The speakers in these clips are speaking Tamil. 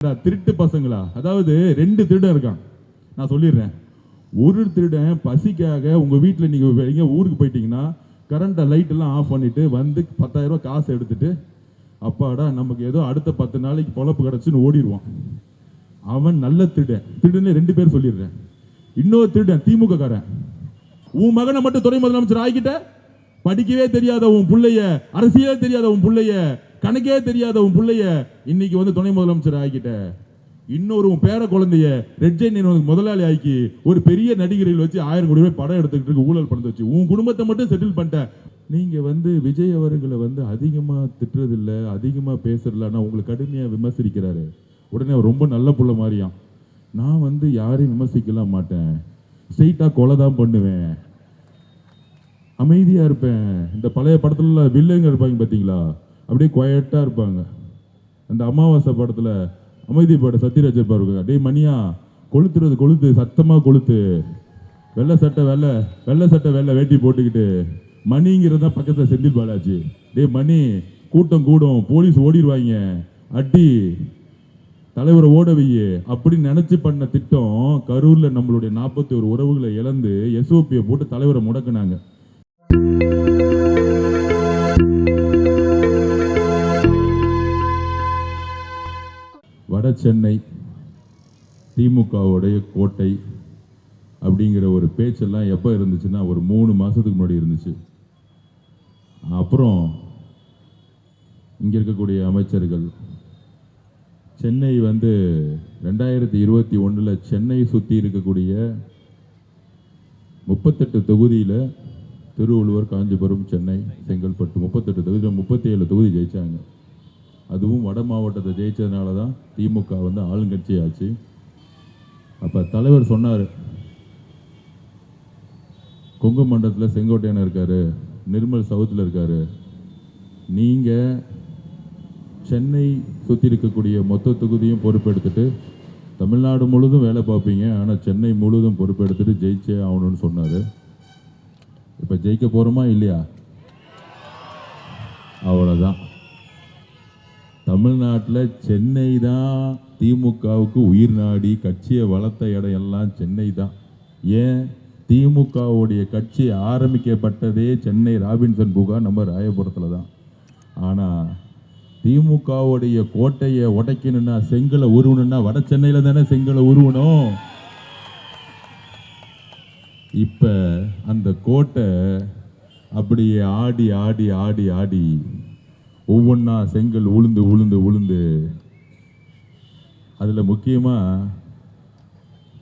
திருட்டு பசங்களா? அதாவது ரெண்டு திருடன் இருக்கான். நான் சொல்லிடுறேன். ஒரு திருடன் பசிக்காக உங்க வீட்டில் நீங்க எங்க ஊருக்கு போயிட்டீங்கன்னா கரண்ட் லைட் எல்லாம் ஆஃப் பண்ணிட்டு வந்து 10,000 ரூபாய் காசு எடுத்துட்டு அப்பாடா நமக்கு ஏதோ அடுத்த 10 நாளைக்கு பொழப்பு கிடைச்சுன்னு ஓடிடுவான். அவன் நல்ல திருடன். திருடனே ரெண்டு பேர் சொல்லிடுறேன். இன்னொரு திருடன் திமுக காரன். உன் மகனை மட்டும் துணை முதலமைச்சர் ஆகிட்ட, படிக்கவே தெரியாத உன் பிள்ளைய, அரசியலே தெரியாத உன் பிள்ளைய, கணக்கே தெரியாத உன் பிள்ளைய இன்னைக்கு வந்து துணை முதலமைச்சர் ஆகிட்ட. இன்னொரு உன் பேர குழந்தைய ரெட் ஜெயின் முதலாளி ஆக்கி ஒரு பெரிய நடிகர்கள் வச்சு 1000 கோடி ரூபாய் படம் எடுத்துக்கிட்டு ஊழல் பணத்தை வச்சு உன் குடும்பத்தை மட்டும் செட்டில் பண்ணிட்ட. நீங்க வந்து விஜய் அவர்களை வந்து அதிகமா திட்டுறதில்ல, அதிகமா பேசுறதில்ல, உங்களை கடுமையா விமர்சிக்கிறாரு. உடனே ரொம்ப நல்ல புள்ள மாதிரியாம். நான் வந்து யாரையும் விமர்சிக்கலாம் மாட்டேன், ஸ்ட்ரெயிட்டா கொலை தான் பண்ணுவேன், அமைதியா இருப்பேன். இந்த பழைய படத்துல வில்லுங்க இருப்பாங்க பாத்தீங்களா, அப்படியே குவைட்டா இருப்பாங்க. அந்த அமாவாசை படத்துல அமைதி பாட சத்யராஜ் இருப்பாரு. டேய் மணியா, கொளுத்துறது கொளுத்து, சத்தமா கொளுத்து, வெள்ளை சட்டை வெள்ளை வேட்டி போட்டுக்கிட்டு, மணிங்கிறதா பக்கத்துல செந்தில் பாலாஜி. டேய் மணி, கூட்டம் கூடும், போலீஸ் ஓடிடுவாங்க, அடி தலைவரை ஓட வையே அப்படின்னு நினைச்சு பண்ண திட்டம். கரூர்ல நம்மளுடைய 41 உறவுகளை இழந்து எஸ்ஓபியை போட்டு தலைவரை முடக்குனாங்க. வட சென்னை திமுகவுடைய கோட்டை அப்படிங்கிற ஒரு பேச்செல்லாம் எப்போ இருந்துச்சுன்னா ஒரு 3 மாசத்துக்கு முன்னாடி இருந்துச்சு. அப்புறம் இங்க இருக்கக்கூடிய அமைச்சர்கள் சென்னை வந்து 2021 சென்னை சுற்றி இருக்கக்கூடிய 38 தொகுதியில் திருவள்ளுவர், காஞ்சிபுரம், சென்னை, செங்கல்பட்டு 38 தொகுதியில் 37 தொகுதி ஜெயிச்சாங்க. அதுவும் வட மாவட்டத்தை ஜெயிச்சதுனால தான் திமுக வந்து ஆளுங்கட்சி ஆச்சு. அப்போ தலைவர் சொன்னார், கொங்கு மண்டலத்தில் செங்கோட்டையன் இருக்காரு, நிர்மல் சவுத்தில் இருக்காரு, நீங்கள் சென்னை சுற்றி இருக்கக்கூடிய மொத்த தொகுதியும் பொறுப்பெடுத்துட்டு தமிழ்நாடு முழுதும் வேலை பார்ப்பீங்க, ஆனால் சென்னை முழுதும் பொறுப்பெடுத்துட்டு ஜெயிச்சே ஆகணும்னு சொன்னார். இப்போ ஜெயிக்க போகிறோமா இல்லையா? அவ்வளோதான். தமிழ்நாட்டில் சென்னை தான் திமுகவுக்கு உயிர் நாடி, கட்சியை வளர்த்த இடம் எல்லாம் சென்னை தான். ஏன்? திமுகவுடைய கட்சி ஆரம்பிக்கப்பட்டதே சென்னை ராபின்சன் பூங்கா நம்ம ராயபுரத்தில் தான். ஆனால் திமுகவுடைய கோட்டையை உடைக்கணும்னா, செங்கலை உருவணும்னா வட சென்னையில் தானே செங்கலை உருவணும். இப்போ அந்த கோட்டை அப்படியே ஆடி ஆடி ஆடி ஆடி ஒவ்வொன்றா செங்கல் உளுந்து உளுந்து உளுந்து, அதில் முக்கியமாக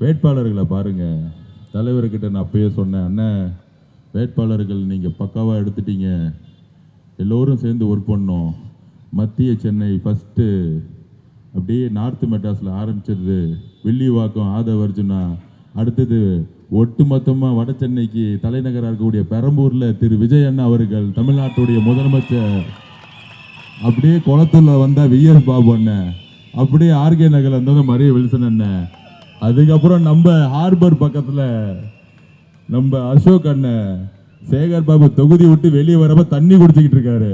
வேட்பாளர்களை பாருங்க. தலைவர்கிட்ட நான் அப்பயே சொன்னேன், அண்ணன் வேட்பாளர்கள் நீங்கள் பக்காவாக எடுத்துட்டீங்க, எல்லோரும் சேர்ந்து ஒர்க் பண்ணோம். மத்திய சென்னை ஃபஸ்ட்டு அப்படியே நார்த் மெட்ராஸில் ஆரம்பிச்சிருது, வில்லிவாக்கம், ஆதவர்ஜுனா, அடுத்தது ஒட்டுமொத்தமாக வட சென்னைக்கு தலைநகராக இருக்கக்கூடிய பெரம்பூரில் திரு விஜய் அண்ணா அவர்கள் தமிழ்நாட்டுடைய முதலமைச்சர், அப்படியே குளத்தூர்ல வந்தா விஎஸ் பாபு அண்ணன், அப்படியே ஆர்கே நகர்ல இருந்தவங்க மரிய வில்சன் அண்ணன், அதுக்கப்புறம் நம்ம ஹார்பர் பக்கத்துல நம்ம அசோக் அண்ணன், சேகர் பாபு தொகுதி விட்டு வெளியே வரப்ப தண்ணி குடிச்சுக்கிட்டு இருக்காரு.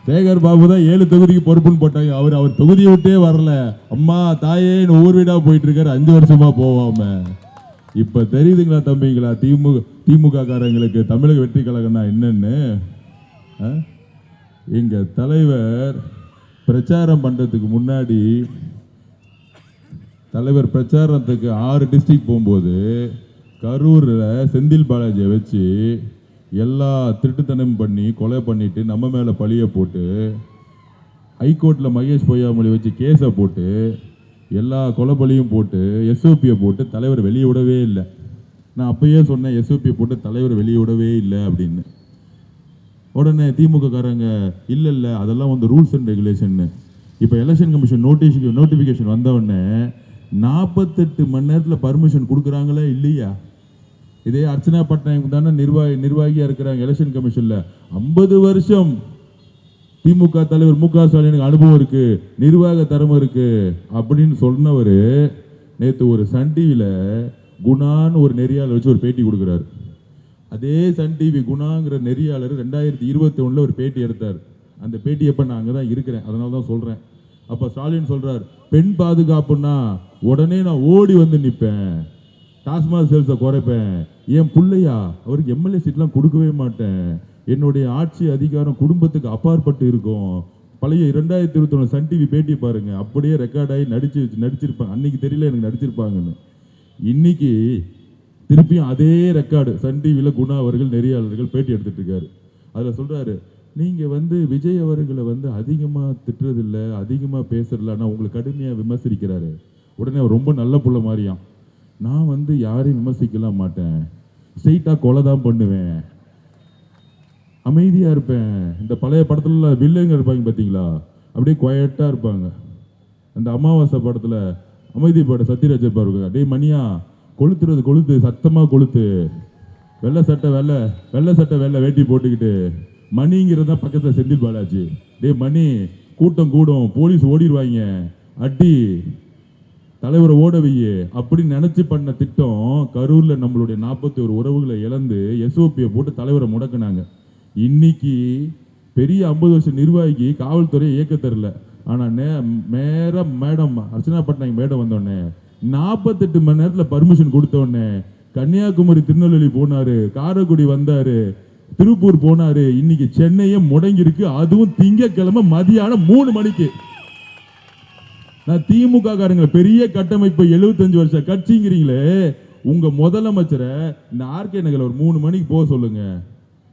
சேகர் பாபு தான் 7 தொகுதிக்கு பொறுப்புன்னு போட்டாங்க. அவர் தொகுதியை விட்டே வரல, அம்மா தாயேன்னு ஊர் வீடா போயிட்டு இருக்காரு 5 வருஷமா போவாம. இப்ப தெரியுதுங்களா தம்பிங்களா திமுக காரங்களுக்கு தமிழக வெற்றி கழகம்னா என்னன்னு? எங்க தலைவர் பிரச்சாரம் பண்றதுக்கு முன்னாடி, தலைவர் பிரச்சாரத்துக்கு 6 டிஸ்ட்ரிக்ட் போகும்போது கரூரில் செந்தில் பாலாஜியை வச்சு எல்லா திருட்டுத்தனம் பண்ணி கொலை பண்ணிட்டு நம்ம மேலே பழிய போட்டு, ஹைகோர்ட்டில் மகேஷ் பொய்யாமொழி வச்சு கேஸை போட்டு எல்லா கொலை பழியும் போட்டு எஸ்ஓபியை போட்டு தலைவர் வெளியே விடவே இல்லை. நான் அப்பயே சொன்னேன், எஸ்ஓபியை போட்டு தலைவர் வெளியே விடவே இல்லை அப்படின்னு. உடனே திமுக காரங்க இல்ல அதெல்லாம் வந்து ரூல்ஸ் அண்ட் ரெகுலேஷன். இப்போ எலெக்ஷன் கமிஷன் நோட்டிஃபிகேஷன் வந்தவொடனே 48 மணி நேரத்தில் பர்மிஷன் கொடுக்குறாங்களா இல்லையா? இதே அர்ச்சனா பட்நாயக் தானே நிர்வாகியா இருக்கிறாங்க எலெக்ஷன் கமிஷன்ல. 50 வருஷம் திமுக தலைவர் மு.க. ஸ்டாலினுக்கு அனுபவம் இருக்கு, நிர்வாக திறமை இருக்கு அப்படின்னு சொன்னவர் நேற்று ஒரு சன் டிவியில குணான்னு ஒரு நெறியாளர் வச்சு ஒரு பேட்டி கொடுக்குறாரு. அதே சன் டிவி குணாங்கிற நெறியாளர் 2021 ஒரு பேட்டி எடுத்தார். அந்த பேட்டி எப்போ நான் அங்கே தான் இருக்கிறேன், அதனால தான் சொல்கிறேன். அப்ப ஸ்டாலின் சொல்றார், பெண் பாதுகாப்புன்னா உடனே நான் ஓடி வந்து நிற்பேன், டாஸ்மாக் சேல்ஸை குறைப்பேன், என் பிள்ளையா அவருக்கு எம்எல்ஏ சீட்லாம் கொடுக்கவே மாட்டேன், என்னுடைய ஆட்சி அதிகாரம் குடும்பத்துக்கு அப்பாற்பட்டு இருக்கும். பழைய 2021 சன் டிவி பேட்டி பாருங்க, அப்படியே ரெக்கார்ட் ஆகி நடிச்சிருப்பாங்க. அன்னைக்கு தெரியல எனக்கு நடிச்சிருப்பாங்கன்னு. இன்னைக்கு திருப்பியும் அதே ரெக்கார்டு சன் டிவியில் குணா அவர்கள் நெறியாளர்கள் பேட்டி எடுத்துட்டு இருக்காரு. அதில் சொல்றாரு, நீங்க விஜய் அவர்களை அதிகமா திட்டுறதில்ல, அதிகமா பேசுறதில்ல, ஆனா உங்களை கடுமையா விமர்சிக்கிறாரு. உடனே அவர் ரொம்ப நல்ல புள்ள மாதிரியாம், நான் யாரையும் விமர்சிக்கலாம் மாட்டேன், ஸ்ட்ரெயிட்டா கொலை தான் பண்ணுவேன், அமைதியா இருப்பேன். இந்த பழைய படத்துல வில்லங்க இருப்பாங்க பாத்தீங்களா, அப்படியே குவைட்டா இருப்பாங்க. அந்த அமாவாசை படத்துல அமைதி பாட சத்யராஜ் இருப்பாரு, டேய் மணியா கொளுத்துறது கொளுத்து, சத்தமா கொளுத்து, வெள்ளை சட்டை வெள்ளை வேட்டி போட்டுக்கிட்டு, மணிங்கிறத பக்கத்துல செந்தில் பாலாஜி, டேய் மணி கூட்டம் கூடும், போலீஸ் ஓடிடுவாங்க, அடி தலைவரை ஓட வையே அப்படின்னு நினைச்சு பண்ண திட்டம். கரூர்ல நம்மளுடைய 41 உறவுகளை இழந்து எஸ்ஓபியை போட்டு தலைவரை முடக்கினாங்க. இன்னைக்கு பெரிய 50 வருஷம் நிர்வாகி காவல்துறையை இயக்க தரல. ஆனா மேடம் அர்ச்சனா பட்நாயக் மேடம் வந்தோடனே 48 மணி நேரத்துல பர்மிஷன் கொடுத்த உடனே கன்னியாகுமரி திருநெல்வேலி போனாரு, காரைக்குடி வந்தாரு, திருப்பூர் போனாரு. இன்னைக்கு சென்னையே முடங்கி இருக்கு, அதுவும் திங்கட்கிழமை மதியானம் 3 மணிக்கு. நான் திமுக காரங்க பெரிய கட்டமைப்பு 75 வருஷம் கட்சிங்கிறீங்களே, உங்க முதலமைச்சரை இந்த ஆர்கே நகர்ல ஒரு 3 மணிக்கு போக சொல்லுங்க.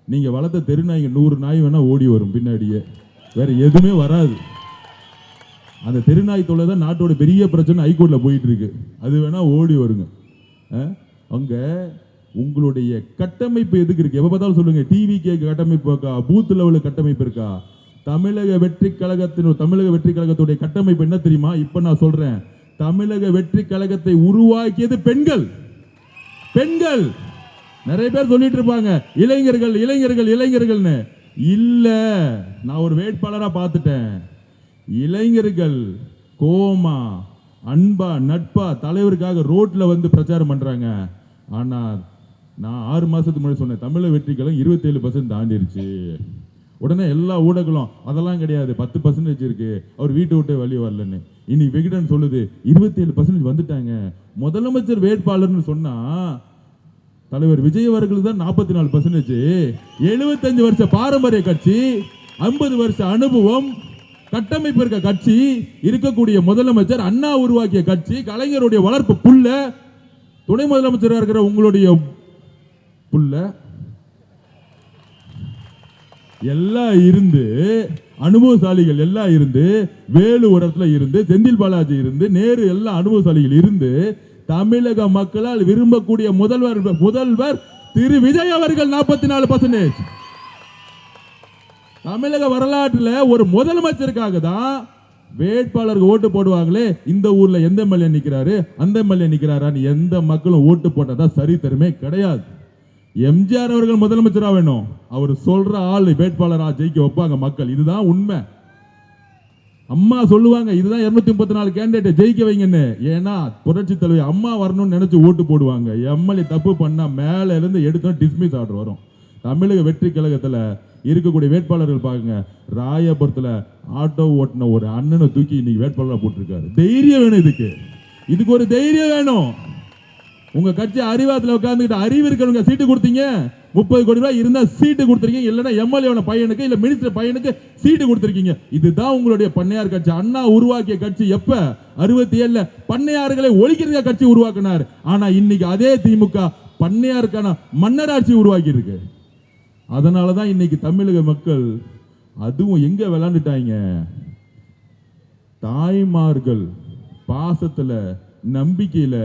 நீங்க வளர்த்த தெருநாய்ங்க 100 நாய் வேணா ஓடி வரும் பின்னாடியே, வேற எதுவுமே வராது. அந்த தெருநாய் தொல்லை தான் நாட்டோட பெரிய பிரச்சனை, ஹைகோர்ட்ல போயிட்டு இருக்கு. அது வேணா ஓடி வருங்க. அங்க உங்களுடைய கட்டமைப்பு எதுக்கு இருக்கு? எப்ப பார்த்தாலும் சொல்லுங்க டிவிகே கட்டமைப்பு இருக்கா, பூத் லெவல் கட்டமைப்பு இருக்கா? தமிழக வெற்றி கழகத்துடைய கட்டமைப்பு என்ன தெரியுமா? இப்ப நான் சொல்றேன், தமிழக வெற்றி கழகத்தை உருவாக்கியது பெண்கள். பெண்கள் நிறைய பேர் சொல்லிட்டு இருப்பாங்க இளைஞர்கள் இளைஞர்கள் இளைஞர்கள்னு. இல்ல, நான் ஒரு வேட்பாளரா பார்த்துட்டேன். இளைஞர்கள் கோமா அன்பா நட்பா தலைவருக்காக ரோட்ல பிரச்சாரம் பண்றாங்க. ஆனா நான் 6 மாசத்துக்கு முன்னாடி சொன்னேன், தமிழக வெற்றி கழகம் 27% தாண்டிருச்சு. உடனே எல்லா ஊடகங்களும் அதெல்லாம் கிடையாது, 10% இருக்கு, அவர் வீட்டை விட்டே வெளியே வரலன்னு. இன்னைக்கு விகடன் சொல்லுது 27% வந்துட்டாங்க. முதலமைச்சர் வேட்பாளர்னு சொன்னா தலைவர் விஜய் அவர்கள் தான் 44%. 75 வருஷ பாரம்பரிய கட்சி, 50 வருஷ அனுபவம், கட்டமைப்பு இருக்க கட்சி, இருக்கக்கூடிய முதலமைச்சர், அண்ணா உருவாக்கிய கட்சி, கலைஞருடைய வளர்ப்பு புள்ள, துணை முதலமைச்சராக இருக்கிற உங்களுடைய புள்ள எல்லாம் இருந்து, அனுபவசாலிகள் எல்லாம் இருந்து, வேலு ஒரு இடத்துல இருந்து, செந்தில் பாலாஜி இருந்து, நேரு எல்லா அனுபவசாலிகள் இருந்து, தமிழக மக்களால் விரும்பக்கூடிய முதல்வர் திரு விஜய் அவர்கள் 44%. தமிழக வரலாற்றுல ஒரு முதலமைச்சருக்காக தான் வேட்பாளருக்கு ஓட்டு போடுவாங்களே, இந்த ஊர்ல எந்த எம்எல்ஏ நிக்கிறாரு அந்த எம்எல்ஏ நிக்கிறாரான்னு எந்த மக்களும் ஓட்டு போட்டதா சரித்திரமே கிடையாது. எம்ஜிஆர் அவர்கள் முதலமைச்சரா வேணும், அவர் சொல்ற ஆள் வேட்பாளரா ஜெயிக்க வைப்பாங்க மக்கள். இதுதான் உண்மை. அம்மா சொல்லுவாங்க இதுதான் 234 கேண்டிடேட் ஜெயிக்க வைங்கன்னு. ஏன்னா புரட்சி தலைவி அம்மா வரணும்னு நினைச்சு ஓட்டு போடுவாங்க. எம்எல்ஏ தப்பு பண்ணா மேல இருந்து எடுத்து டிஸ்மிஸ் ஆர்டர் வரும். தமிழக வெற்றி கழகத்துல இருக்கக்கூடிய வேட்பாளர்கள் பாருங்க, ராயபுரத்துல ஆட்டோ ஓட்டின ஒரு அண்ணனை தூக்கி இன்னைக்கு வேட்பாளராக போட்டிருக்காரு. தைரியம் வேணும், இதுக்கு ஒரு தைரியம் வேணும். உங்க கட்சி அறிவாத்துல உட்கார்ந்துட்டு அறிவு இருக்கிறவங்க சீட்டு கொடுத்தீங்க, 30 கோடி ரூபாய் இருந்தா சீட்டு கொடுத்துருக்கீங்க, இல்லைன்னா எம்எல்ஏ பையனுக்கு இல்ல மினிஸ்டர் பையனுக்கு சீட்டு கொடுத்துருக்கீங்க. இதுதான் உங்களுடைய பண்ணையார் கட்சி. அண்ணா உருவாக்கிய கட்சி எப்ப 67 பண்ணையார்களை ஒழிக்கிறதுக்காக கட்சி உருவாக்கினார். ஆனா இன்னைக்கு அதே திமுக பண்ணையாருக்கான மன்னராட்சி உருவாக்கி இருக்கு. அதனாலதான் இன்னைக்கு தமிழக மக்கள் அதுவும் எங்க விளையாண்டுட்டாங்க, தாய்மார்கள் பாசத்துல நம்பிக்கையில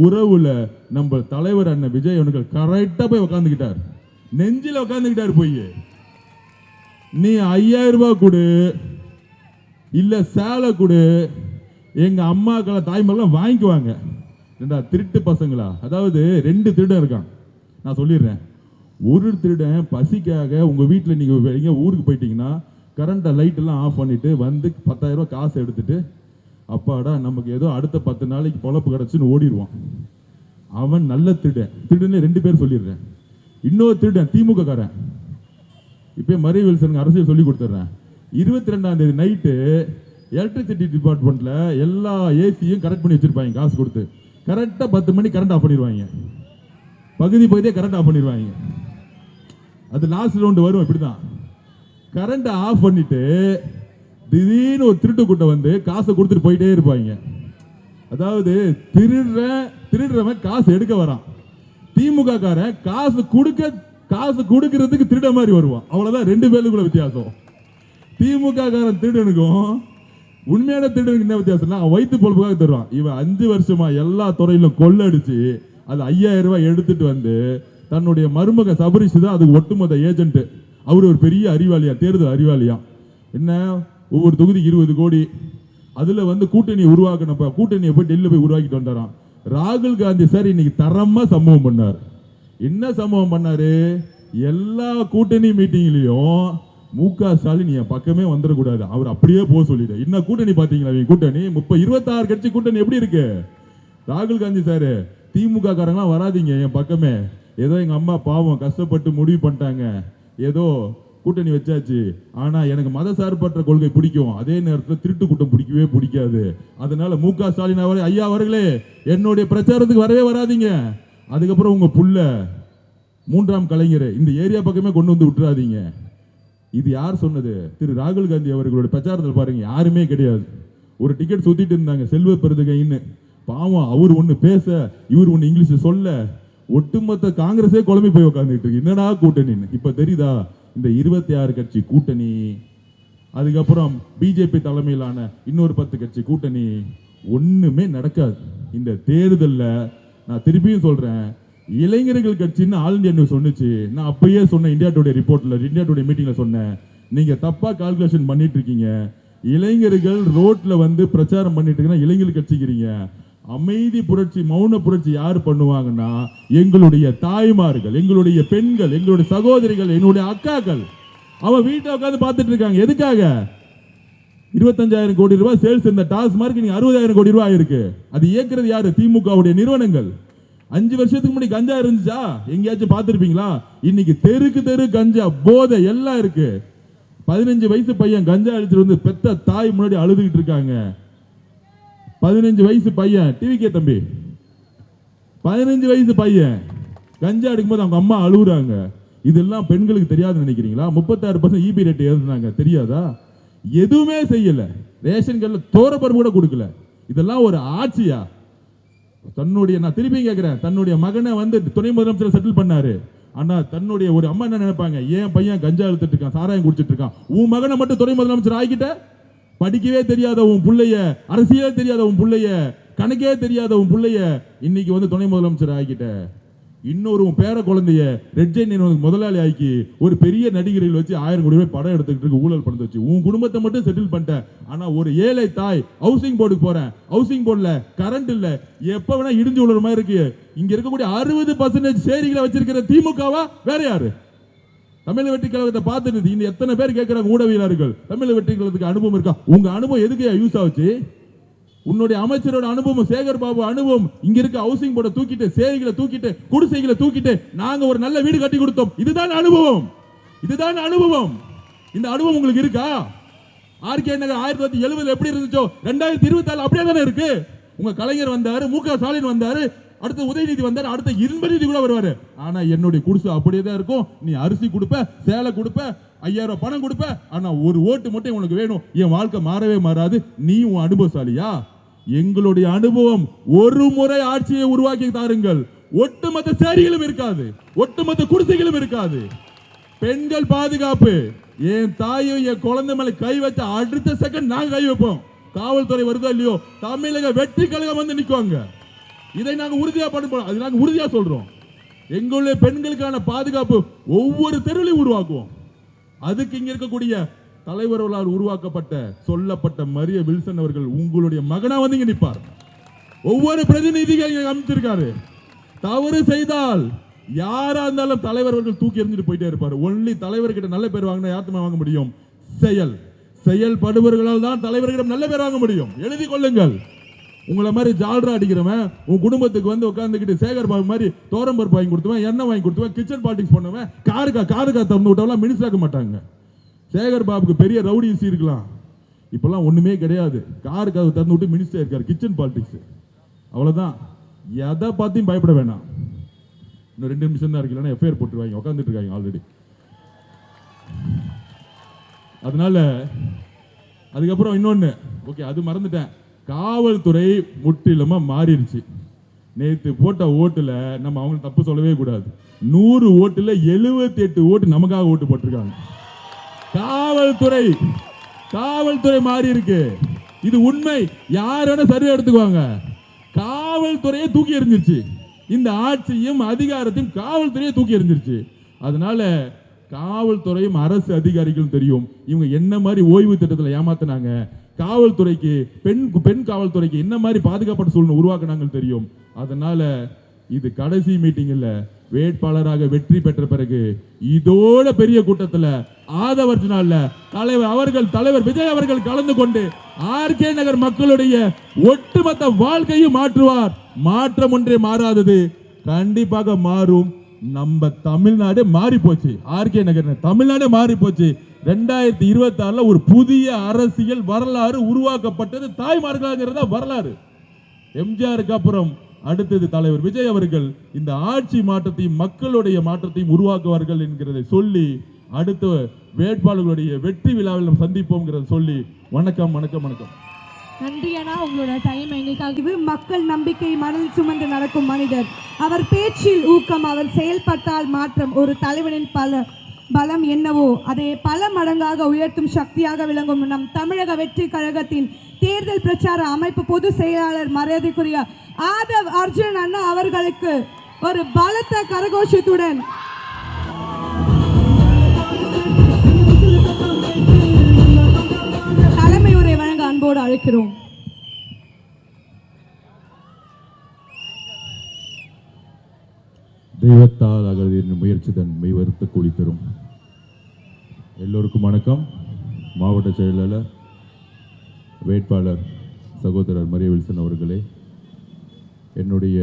உறவுல நம்ம தலைவர் அண்ணன் விஜய் அவர்கள் கரெக்டா போய் உட்கார்ந்துக்கிட்டார், நெஞ்சில உட்கார்ந்துக்கிட்டார். போய் நீ 5000 ரூபாய் கொடு இல்ல சேலை கொடு, எங்க அம்மாக்களை தாய்மார்கள் வாங்கிக்குவாங்க. திருட்டு பசங்களா? அதாவது 2 திருடன் இருக்கான். நான் சொல்லிடுறேன், ஒரு திருடன் பசிக்காக உங்க வீட்டுல நீங்க ஊருக்கு போயிட்டீங்கன்னா கரண்ட் லைட் எல்லாம் ஆஃப் பண்ணிட்டு 10,000 ரூபாய் காசு எடுத்துட்டு, அப்பாடா நமக்கு ஏதோ அடுத்த 10 நாளைக்கு பொழப்பு கிடைச்சுன்னு ஓடிடுவான். அவன் நல்ல திருடன். திருடனே 2 பேர் சொல்லிடுறேன். இன்னொரு திருடன் திமுக காரன். இப்ப மரிய வில்சன் அரசியல் சொல்லி கொடுத்துறேன். 22ஆம் தேதி நைட்டு எலக்ட்ரிசிட்டி டிபார்ட்மெண்ட்ல எல்லா ஏசியும் கரெக்ட் பண்ணி வச்சிருப்பாங்க காசு கொடுத்து. கரெக்டா 10 மணி கரண்ட் ஆஃப் பண்ணிடுவாங்க, பகுதியே கரண்ட் ஆஃப் பண்ணிடுவாங்க. அது லாஸ்ட் ரவுண்டு வரும். இப்படிதான் கரண்ட் ஆஃப் பண்ணிட்டு திடீர்னு ஒரு திருட்டு கூட்டம் வந்து காசை கொடுத்துட்டு போயிட்டே இருப்பாங்க. அதாவது திருடுறவன் காசு எடுக்க வரான், திமுக காரன் காசு கொடுக்கறதுக்கு திருட மாதிரி வருவான். அவ்வளவுதான், 2 பேருக்குள்ள வித்தியாசம். திமுக காரன் திருடனுக்கும் உண்மையான திருடனுக்கு என்ன வித்தியாசம்னா, அவன் வயிற்று பொழுப்புக்காக தருவான். இவன் 5 வருஷமா எல்லா துறையிலும் கொள்ளடிச்சு அது 5000 ரூபாய் எடுத்துட்டு வந்து தன்னுடைய மருமக சபரிஷ் தான் அதுக்கு ஒட்டுமொத்த ஏஜென்ட். அவரு ஒரு பெரிய அறிவாளியா, தேர்தல் அறிவாளியா. என்ன ஒவ்வொரு தொகுதிக்கு 20 கோடி, அதுல வந்து கூட்டணி உருவாக்கணும். கூட்டணியை போய் டெல்லியில போய் உருவாக்கிட்டு வந்தாராம். ராகுல் காந்தி சார் இன்னைக்கு தரமா சம்பவம் பண்ணார். என்ன சம்பவம் பண்ணாரு? எல்லா கூட்டணி மீட்டிங்லயும் முக ஸ்டாலின் என் பக்கமே வந்துடக்கூடாது, அவர் அப்படியே போக சொல்லிடு. என்ன கூட்டணி பாத்தீங்களா? கூட்டணி 26 கட்சி கூட்டணி எப்படி இருக்கு? ராகுல் காந்தி சார், திமுக காரங்களாம் வராதிங்க என் பக்கமே. ஏதோ எங்க அம்மா பாவம் கஷ்டப்பட்டு முடிவு பண்ணிட்டாங்க, ஏதோ கூட்டணி வச்சாச்சு. ஆனா எனக்கு மத சார்பற்ற கொள்கை பிடிக்கும், அதே நேரத்தில் திருட்டு கூட்டம் பிடிக்கவே பிடிக்காது. அதனால முக ஸ்டாலின் ஐயா அவர்களே, என்னுடைய பிரச்சாரத்துக்கு வரவே வராதிங்க. அதுக்கப்புறம் உங்க புள்ள 3ஆம் கலைஞர் இந்த ஏரியா பக்கமே கொண்டு வந்து விட்டுறாதீங்க. இது யார் சொன்னது? திரு ராகுல் காந்தி அவர்களுடைய பிரச்சாரத்தில் பாருங்க, யாருமே கிடையாது. ஒரு டிக்கெட் சுத்திட்டு இருந்தாங்க, செல்வ பெருதுகைன்னு. பாவம், அவர் ஒண்ணு பேச இவர் ஒண்ணு இங்கிலீஷ் சொல்ல, ஒட்டுமொத்த காங்கிரஸே குழம்பி போய் உட்காந்துட்டு இருக்கு. என்னடா கூட்டணின்னு இப்ப தெரியுதா? இந்த 26 கட்சி கூட்டணி, அதுக்கப்புறம் பிஜேபி தலைமையிலான இன்னொரு 10 கட்சி கூட்டணி, ஒண்ணுமே நடக்காது. இந்த தேர்தல்ல நான் திருப்பியும் சொல்றேன், இளைஞர்கள் கட்சின்னு ஆல் இந்தியா நியூஸ் சொன்னுச்சு. நான் அப்பயே சொன்னேன், இந்தியா டுடே ரிப்போர்ட்ல, இந்தியா டுடே மீட்டிங்ல சொன்னேன், நீங்க தப்பா கால்குலேஷன் பண்ணிட்டு இருக்கீங்க. இளைஞர்கள் ரோட்ல வந்து பிரச்சாரம் பண்ணிட்டு இருக்கீங்கன்னா இளைஞர்கள் கட்சிக்கிறீங்க. அமைதி புரட்சி, மௌன புரட்சி யார் பண்ணுவாங்கன்னா எங்களுடைய தாய்மார்கள், எங்களுடைய பெண்கள், எங்களுடைய சகோதரிகள், என்னுடைய அக்காக்கள். அவன் வீட்டை உட்காந்து பார்த்துட்டு இருக்காங்க. எதுக்காக? 25,000 கோடி ரூபாய் சேல்ஸ் இந்த டாஸ்மார்க் நீங்க 60,000 கோடி ரூபாய் இருக்கு. அது இயக்குறது யாரு? திமுகவுடைய நிறுவனங்கள். 5 வருஷத்துக்கு முன்னாடி கஞ்சா இருந்துச்சா? எங்கேயாச்சும் பார்த்திருப்பீங்களா? இன்னைக்கு தெருக்கு தெரு கஞ்சா, போதை எல்லாம் இருக்கு. 15 வயசு பையன் கஞ்சா அடிச்சுட்டு வந்து பெத்த தாய் முன்னாடி அழுதுகிட்டு இருக்காங்க. 15 வயசு பையன், டிவிக்கே தம்பி, 15 வயசு பையன் கஞ்சா அடிக்கும்போது அவங்க அம்மா அழுகுறாங்க. இதெல்லாம் பெண்களுக்கு தெரியாதுன்னு நினைக்கிறீங்களா? 36% EB ரேட் ஏறுனாங்க, தெரியாதா? எதுவுமே செய்யல, ரேஷன் கார்டுல தோரப்பருப்பு கூட கொடுக்கல. இதெல்லாம் ஒரு ஆட்சியா? தன்னுடைய, நான் திருப்பி கேட்கிறேன், தன்னுடைய மகனை வந்து துணை முதலமைச்சர் செட்டில் பண்ணாரு. ஆனா தன்னுடைய ஒரு அம்மா என்ன நினைப்பாங்க? ஏன் பையன் கஞ்சா எடுத்துட்டு இருக்கான், சாராயம் குடிச்சிட்டு இருக்கான், உன் மகனை மட்டும் துணை முதலமைச்சர் ஆகிட்ட, படிக்கவே தெரியாத உன் பிள்ளைய, அரசியலே தெரியாத உன் பிள்ளைய, கணக்கே தெரியாத உன் பிள்ளைய இன்னைக்கு வந்து துணை முதலமைச்சர் ஆகிட்ட. இன்னொரு உன் பேர குழந்தைய ரெட் ஜெயின் முதலாளி ஆக்கி ஒரு பெரிய நடிகர்கள் வச்சு 1000 கோடி ரூபாய் படம் எடுத்துக்கிட்டு இருக்கு, ஊழல் பணத்தை வச்சு. உன் குடும்பத்தை மட்டும் செட்டில் பண்ணிட்ட. ஆனா ஒரு ஏழை தாய் ஹவுசிங் போர்டுக்கு போறேன், ஹவுசிங் போர்டுல கரண்ட் இல்ல, எப்ப வேணா இடிஞ்சு விழுற மாதிரி இருக்கு. இங்க இருக்கக்கூடிய 60% சேரிகளை வச்சிருக்கிற திமுகவா வேற யாரு? தமிழ் வெற்றி கழகத்தை பார்த்துட்டு இந்த எத்தனை பேர் கேட்கிறாங்க ஊடகவியலாளர்கள், தமிழ் வெற்றி கழகத்துக்கு அனுபவம் இருக்கா? உங்க அனுபவம் எதுக்கு யூஸ் ஆச்சு? உன்னுடைய அமைச்சரோட அனுபவம், சேகர் பாபு அனுபவம், இங்க இருக்க ஹவுசிங் போர்டை தூக்கிட்டு, சேரிகளை தூக்கிட்டு, குடிசைகளை தூக்கிட்டு நாங்க ஒரு நல்ல வீடு கட்டி கொடுத்தோம். இதுதான் அனுபவம், இதுதான் அனுபவம். இந்த அனுபவம் உங்களுக்கு இருக்கா? ஆர்கே நகர் 1970 எப்படி இருந்துச்சோ 2024 அப்படியே தானே இருக்கு. உங்க கலைஞர் வந்தாரு, முக ஸ்டாலின் வந்தாரு, அடுத்து உதயநிதி வந்தாரு, அடுத்த இன்பநிதி கூட வருவாரு. ஆனா என்னுடைய குடிசை அப்படியே தான் இருக்கும். நீ அரிசி கொடுப்ப, சேலை கொடுப்ப, 5000 ரூபாய் பணம் கொடுப்ப, ஆனா ஒரு ஓட்டு மட்டும் உனக்கு வேணும். என் வாழ்க்கை மாறவே மாறாது. நீ உன் அனுபவசாலியா? எங்களுடைய அனுபவம், ஒரு முறை ஆட்சியை உருவாக்கி தாருங்கள், ஒட்டுமொத்த சேரிகளும் இருக்காது, ஒட்டுமொத்த குடிசைகளும் இருக்காது. பெண்கள் பாதுகாப்பு, என் தாயும் என் குழந்தை மேல கை வச்ச அடுத்த செகண்ட் நாங்க கை வைப்போம். காவல்துறை வருதோ இல்லையோ, தமிழக வெற்றி கழகம் வந்து நிக்குவாங்க. இதை நாங்க உறுதியா பண்ணுவோம், அது நாங்க உறுதியா சொல்றோம். எங்களுடைய பெண்களுக்கான பாதுகாப்பு ஒவ்வொரு தெருவிலையும் உருவாக்குவோம். அதுக்கு இங்க இருக்கக்கூடிய தலைவர்களால் உருவாக்கப்பட்ட, சொல்லப்பட்ட மரிய வில்சன் அவர்கள் உங்களுடைய மகனா வந்து இங்க நிற்பார். ஒவ்வொரு பிரதிநிதிகள் அமைச்சிருக்காரு. தவறு செய்தால் யாரா இருந்தாலும் தலைவர்கள் தூக்கி எறிஞ்சிட்டு போயிட்டே இருப்பாரு. ஒன்லி தலைவர்கிட்ட நல்ல பேர் வாங்கினா யாருமே வாங்க முடியும்? செயல்படுபவர்களால் தான் தலைவர்களிடம் நல்ல பேர் வாங்க முடியும். எழுதி கொள்ளுங்கள். உங்களை மாதிரி ஜால்ரா அடிக்கிறவன் உன் குடும்பத்துக்கு வந்து உட்காந்துக்கிட்டு சேகர் பாபு மாதிரி தோரம் பருப்பு வாங்கி கொடுத்துவேன், எண்ணெய் வாங்கி கொடுத்துவேன், கிச்சன் பாலிடிக்ஸ் பண்ணுவேன், காருக்கா திறந்து விட்டவெல்லாம் மினிஸ்டர் ஆக்க மாட்டாங்க. சேகர் பாபுக்கு பெரிய ரவுடி இருக்கலாம், இப்பெல்லாம் ஒண்ணுமே கிடையாது. கார் கதவு திறந்து விட்டு மினிஸ்டர் இருக்காரு, கிச்சன் பாலிடிக்ஸ், அவ்வளவுதான். எதை பார்த்தையும் பயப்பட வேணாம். இன்னும் 2 நிமிஷம் தான் இருக்கு, இல்லைன்னா எஃப்ஐஆர் போட்டுருவாங்க, உட்காந்துட்டு இருக்காங்க ஆல்ரெடி. அதனால அதுக்கப்புறம் இன்னொன்னு, ஓகே அது மறந்துட்டேன், காவல்துறை முற்றிலுமா மாறிடுச்சு. நேற்று போட்ட ஓட்டுல நம்ம அவங்க தப்பு சொல்லவே கூடாது. 100 ஓட்டுல 78 ஓட்டு நமக்காக ஓட்டு போட்டிருக்காங்க. காவல்துறை மாறி இருக்கு, இது உண்மை. யாரோட சரியா எடுத்துக்குவாங்க. காவல்துறையை தூக்கி எறிஞ்சிருச்சு, இந்த ஆட்சியும் அதிகாரத்தையும் காவல்துறையை தூக்கி எறிஞ்சிருச்சு. அதனால காவல்துறையும் அரசு அதிகாரிகளும் தெரியும் இவங்க என்ன மாதிரி ஓய்வு திட்டத்தில் ஏமாத்தினாங்க, காவல்துறைக்கு பெண் காவல்துறைக்கு என்ன மாதிரி பாதுகாப்பான சூழ்நிலை உருவாக்குனாங்க தெரியும். அதனால இது கடைசி மீட்டிங் இல்ல, வேட்பாளராக வெற்றி பெற்ற பிறகு இதோட பெரிய கூட்டத்தில் ஆதவர்ஜினால தலைவர் விஜய் அவர்கள் கலந்து கொண்டு ஆர்கே நகர் மக்களுடைய ஒட்டுமொத்த வாழ்க்கையும் மாற்றுவார். மாற்றம் ஒன்றே மாறாதது, கண்டிப்பாக மாறும். நம்ம தமிழ்நாடு மாறி போச்சு, ஆர்கே நகர் தமிழ்நாடு மாறி போச்சு. 2026 ஒரு புதிய அரசியல் வரலாறு உருவாக்கப்பட்டது தாய்மார்களாக வரலாறு. எம்ஜிஆருக்கு அப்புறம் அடுத்தது தலைவர் விஜய் அவர்கள் இந்த ஆட்சி மாற்றத்தையும் மக்களுடைய மாற்றத்தையும் உருவாக்குவார்கள் என்கிறதை சொல்லி அடுத்த வேட்பாளர்களுடைய வெற்றி விழாவில் சந்திப்போம் சொல்லி வணக்கம் வணக்கம் வணக்கம். நன்றி அண்ணா, உங்களோட டைம் எங்களுக்காக. மக்கள் நம்பிக்கை மனதில் சுமந்து நடக்கும் மனிதர், அவர் பேச்சில் ஊக்கம், அவர் செயல்பட்டால் மாற்றம். ஒரு தலைவனின் பலம் என்னவோ அதை பல மடங்காக உயர்த்தும் சக்தியாக விளங்கும் நம் தமிழக வெற்றி கழகத்தின் தேர்தல் பிரச்சார அமைப்பு பொதுச் செயலாளர் மரியாதைக்குரிய ஆதவ் அர்ஜுன் அண்ணா அவர்களுக்கு ஒரு பலத்த கரகோஷத்துடன் தலைமை உரை வழங்க அன்போடு அழைக்கிறோம். தெய்வத்தால் அகழ்ந்த முயற்சி தன் மெய்வருத்த கூலி தரும். எல்லோருக்கும் வணக்கம். மாவட்ட செயலாளர் வேட்பாளர் சகோதரர் மரிய வில்சன் அவர்களே, என்னுடைய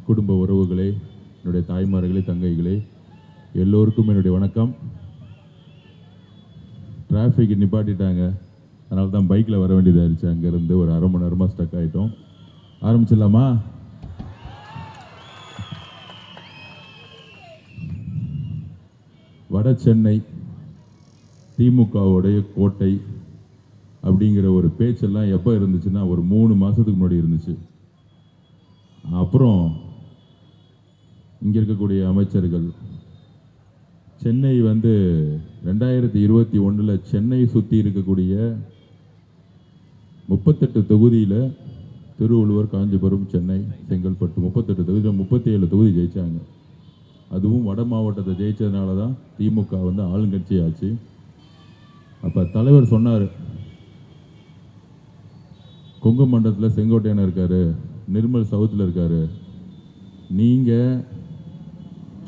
குடும்ப உறவுகளே, என்னுடைய தாய்மார்களே, தங்கைகளே, எல்லோருக்கும் என்னுடைய வணக்கம். டிராஃபிக் நிப்பாட்டிட்டாங்க, அதனால தான் பைக்கில் வர வேண்டியதாக இருந்துச்சு. அங்கேருந்து ஒரு அரை மணி நேரமாக ஸ்டக் ஆகிட்டோம். ஆரம்பிச்சிடலாமா? வட சென்னை திமுகவுடைய கோட்டை அப்படிங்கிற ஒரு பேச்செல்லாம் எப்போ இருந்துச்சுன்னா ஒரு 3 மாதத்துக்கு முன்னாடி இருந்துச்சு. அப்புறம் இங்கே இருக்கக்கூடிய அமைச்சர்கள் சென்னை 2021 சென்னை சுற்றி இருக்கக்கூடிய 38 தொகுதியில் திருவள்ளுவர், காஞ்சிபுரம், சென்னை, செங்கல்பட்டு 38 தொகுதியில் 37 தொகுதி ஜெயிச்சாங்க. அதுவும் வட மாவட்டத்தை ஜெயிச்சதுனால தான் திமுக ஆளுங்கட்சி ஆச்சு. அப்போ தலைவர் சொன்னார், கொங்கு மண்டலத்தில் செங்கோட்டையன் இருக்காரு, நிர்மல் சவுத்தில் இருக்காரு, நீங்கள்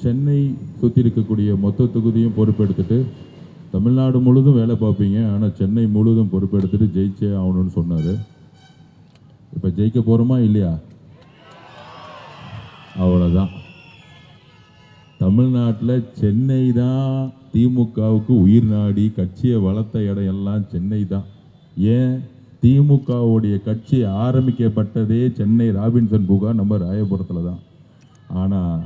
சென்னை சுற்றி இருக்கக்கூடிய மொத்த தொகுதியும் பொறுப்பெடுத்துட்டு தமிழ்நாடு முழுதும் வேலை பார்ப்பீங்க, ஆனால் சென்னை முழுதும் பொறுப்பெடுத்துட்டு ஜெயிச்சே ஆகணும்னு சொன்னார். இப்போ ஜெயிக்க போகிறோமா இல்லையா? அவ்வளோதான். தமிழ்நாட்டில் சென்னை தான் திமுகவுக்கு உயிர் நாடி, கட்சியை வளர்த்த இடம் எல்லாம் சென்னை தான். ஏன்? திமுகவுடைய கட்சி ஆரம்பிக்கப்பட்டதே சென்னை ராபின்சன் பூங்கா நம்ம ராயபுரத்தில் தான். ஆனால்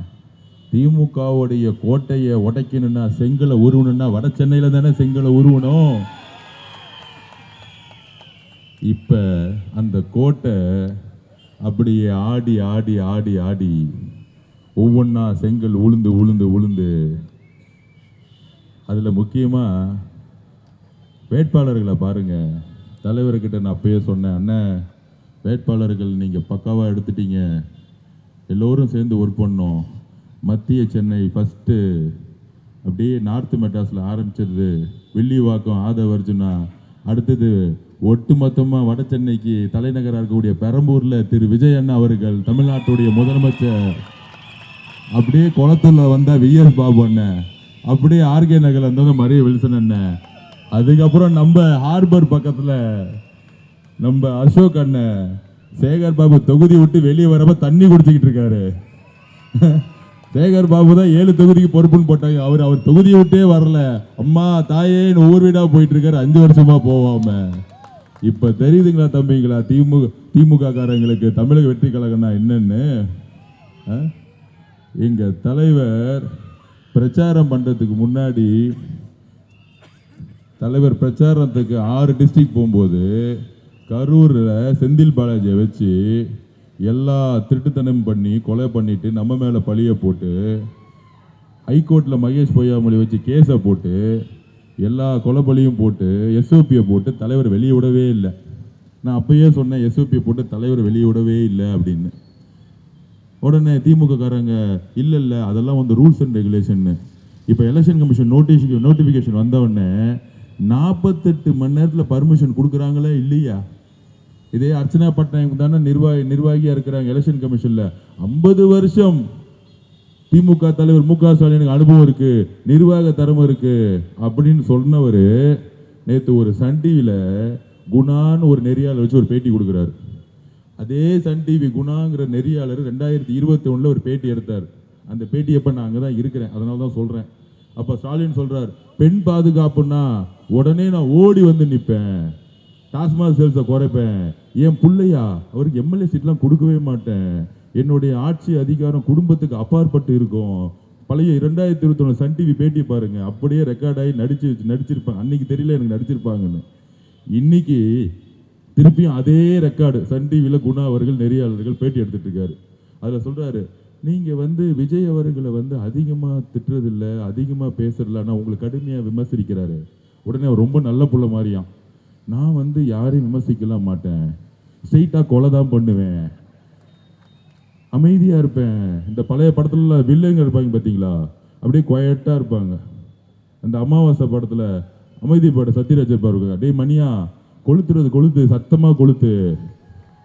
திமுகவுடைய கோட்டையை உடைக்கணும்னா, செங்கலை உருவணும்னா வட சென்னையில் தானே செங்கலை உருவணும். இப்போ அந்த கோட்டை அப்படியே ஆடி ஆடி ஆடி ஆடி ஒவ்வொன்றா செங்கல் உளுந்து உளுந்து உளுந்து, அதில் முக்கியமாக வேட்பாளர்களை பாருங்கள். தலைவர்கிட்ட நான் அப்பயே சொன்னேன், அண்ணன் வேட்பாளர்கள் நீங்கள் பக்காவாக எடுத்துட்டீங்க, எல்லோரும் சேர்ந்து ஒர்க் பண்ணோம். மத்திய சென்னை ஃபஸ்ட்டு அப்படியே நார்த் மெட்ராஸில் ஆரம்பிச்சிருது, வில்லிவாக்கம், ஆதவர்ஜுனா, அடுத்தது ஒட்டுமொத்தமாக வட சென்னைக்கு தலைநகராக இருக்கக்கூடிய பெரம்பூரில் திரு விஜய் அண்ணா அவர்கள், தமிழ்நாட்டுடைய முதலமைச்சர், அப்படியே குளத்தூரில் வந்தால் விஎஸ் பாபு அண்ணன், அப்படியே ஆர்கே நகரில் இருந்தால் மரிய வில்சன் அண்ணன், அதுக்கப்புறம் நம்ம ஹார்பர் பக்கத்தில் நம்ம அசோக் அண்ணன், சேகர் பாபு தொகுதி விட்டு வெளியே வரப்ப தண்ணி குடிச்சிக்கிட்டு இருக்காரு. சேகர் பாபு தான் 7 தொகுதிக்கு பொறுப்புன்னு போட்டாங்க. அவர் தொகுதியை விட்டே வரல, அம்மா தாயேன்னு ஊர் வீடாக போயிட்டு இருக்காரு 5 வருஷமா போவாம. இப்ப தெரியுதுங்களா தம்பிங்களா திமுக காரங்களுக்கு தமிழக வெற்றி கழகம்னா என்னன்னு? எங்க தலைவர் பிரச்சாரம் பண்றதுக்கு முன்னாடி தலைவர் பிரச்சாரத்துக்கு 6 டிஸ்ட்ரிக்ட் போகும்போது கரூரில் செந்தில் பாலாஜியை வச்சு எல்லா திருட்டுத்தனம் பண்ணி கொலை பண்ணிட்டு நம்ம மேலே பழிய போட்டு ஹைகோர்ட்டில் மகேஷ் பொய்யாமொழி வச்சு கேஸை போட்டு எல்லா கொலைபலியும் போட்டு எஸ்ஓபியை போட்டு தலைவர் வெளியே விடவே இல்லை. நான் அப்பயே சொன்னேன் எஸ்ஓபியை போட்டு தலைவர் வெளியே விடவே இல்லை அப்படின்னு. உடனே திமுக காரங்க இல்லை அதெல்லாம் வந்து ரூல்ஸ் அண்ட் ரெகுலேஷன். இப்போ எலெக்ஷன் கமிஷன் நோட்டிஃபிகேஷன் வந்த உடனே 48 மணி நேரத்தில் பர்மிஷன் கொடுக்குறாங்களா இல்லையா? இதே அர்ச்சனா பட்நாயக் தானே நிர்வாகியாக இருக்கிறாங்க எலெக்ஷன் கமிஷனில். 50 வருஷம் திமுக தலைவர் மு க ஸ்டாலினுக்கு அனுபவம் இருக்கு, நிர்வாக திறமை இருக்கு அப்படின்னு சொன்னவர் நேற்று ஒரு சன் டிவியில் குணான்னு ஒரு நெறியாளர் வச்சு ஒரு பேட்டி கொடுக்குறாரு. அதே சன் டிவி குணாங்கிற நெறியாளர் 2021 ஒரு பேட்டி எடுத்தார். அந்த பேட்டி எப்போ நான் அங்கே தான் இருக்கிறேன், அதனால தான் சொல்கிறேன். அப்போ ஸ்டாலின் சொல்கிறார், பெண் பாதுகாப்புன்னா உடனே நான் ஓடி வந்து நிற்பேன், டாஸ்மாக் சேல்ஸை குறைப்பேன், என் பிள்ளையா அவருக்கு எம்எல்ஏ சீட்லாம் கொடுக்கவே மாட்டேன், என்னுடைய ஆட்சி அதிகாரம் குடும்பத்துக்கு அப்பாற்பட்டு இருக்கும். பழைய 2021 சன் டிவி பேட்டி பாருங்க, அப்படியே ரெக்கார்ட் ஆகி நடிச்சிருப்பாங்க. அன்னைக்கு தெரியல எனக்கு நடிச்சிருப்பாங்கன்னு. இன்னைக்கு திருப்பியும் அதே ரெக்கார்டு சன் டிவியில் குணா அவர்கள் நெறியாளர்கள் பேட்டி எடுத்துட்டு இருக்காரு. அதில் சொல்றாரு, நீங்க விஜய் அவர்களை அதிகமாக திட்டுறதில்லை, அதிகமாக பேசுறதில்ல, ஆனால் உங்களை கடுமையாக விமர்சிக்கிறாரு. உடனே அவர் ரொம்ப நல்ல புள்ள மாதிரியாம், நான் யாரையும் விமர்சிக்கலாம் மாட்டேன், ஸ்ட்ரெயிட்டாக கொலை தான் பண்ணுவேன், அமைதியாக இருப்பேன். இந்த பழைய படத்துல வில்லுங்க இருப்பாங்க பார்த்தீங்களா, அப்படியே குவைட்டாக இருப்பாங்க. அந்த அமாவாசை படத்தில் அமைதி பாட சத்யராஜ் இருப்பாருங்க, டேய் மணியா கொளுத்துறது கொளுத்து, சத்தமாக கொளுத்து,